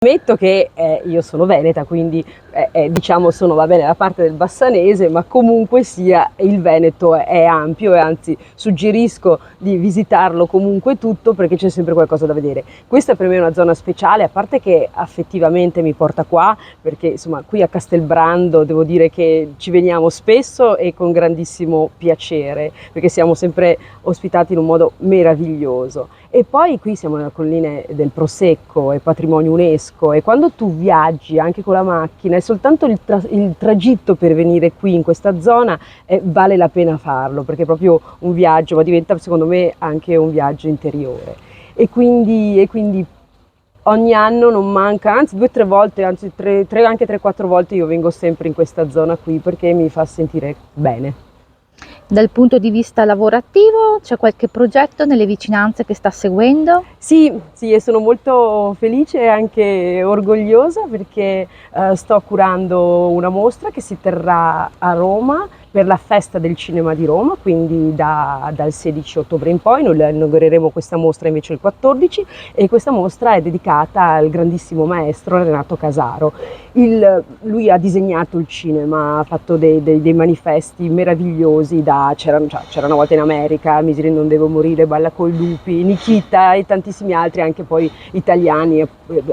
Ammetto che io sono veneta, quindi diciamo sono, va bene, la parte del bassanese, ma comunque sia il Veneto è ampio e anzi suggerisco di visitarlo comunque tutto perché c'è sempre qualcosa da vedere. Questa per me è una zona speciale, a parte che affettivamente mi porta qua, perché insomma qui a Castelbrando devo dire che ci veniamo spesso e con grandissimo piacere, perché siamo sempre ospitati in un modo meraviglioso. E poi qui siamo nelle colline del Prosecco, è patrimonio UNESCO, e quando tu viaggi anche con la macchina e soltanto il tragitto per venire qui in questa zona vale la pena farlo, perché è proprio un viaggio, ma diventa secondo me anche un viaggio interiore. E quindi ogni anno non manca, anzi 2 o 3 volte, anzi anche 3 o 4 volte io vengo sempre in questa zona qui perché mi fa sentire bene. Dal punto di vista lavorativo, c'è qualche progetto nelle vicinanze che sta seguendo? Sì, sì, e sono molto felice e anche orgogliosa perché sto curando una mostra che si terrà a Roma per la Festa del Cinema di Roma, quindi dal 16 ottobre in poi. Noi inaugureremo questa mostra invece il 14, e questa mostra è dedicata al grandissimo maestro Renato Casaro. Lui ha disegnato il cinema, ha fatto dei manifesti meravigliosi, c'era una volta in America, Miseri non devo morire, Balla coi lupi, Nikita e tantissimi altri, anche poi italiani.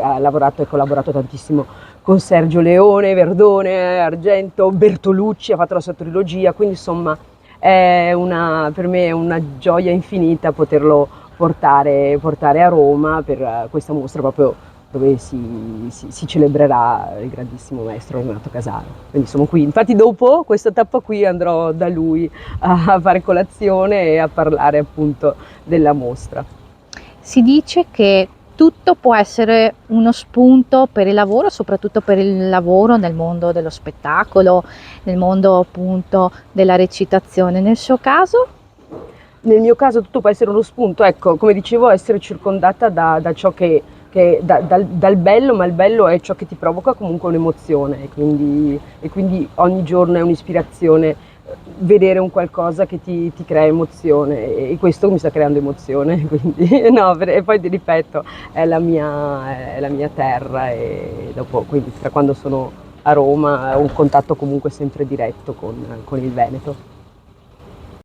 Ha lavorato e collaborato tantissimo con Sergio Leone, Verdone, Argento, Bertolucci, ha fatto la sua trilogia, quindi insomma per me è una gioia infinita poterlo portare a Roma per questa mostra proprio dove si celebrerà il grandissimo maestro Renato Casaro. Quindi sono qui, infatti dopo questa tappa qui andrò da lui a fare colazione e a parlare appunto della mostra. Si dice che tutto può essere uno spunto per il lavoro, soprattutto per il lavoro nel mondo dello spettacolo, nel mondo appunto della recitazione. Nel suo caso? Nel mio caso tutto può essere uno spunto, ecco, come dicevo, essere circondata da ciò dal bello, ma il bello è ciò che ti provoca comunque un'emozione, e quindi ogni giorno è un'ispirazione vedere un qualcosa che ti crea emozione, e questo mi sta creando emozione, quindi no, e poi ti ripeto, è la mia terra, e dopo, quindi da quando sono a Roma ho un contatto comunque sempre diretto con il Veneto.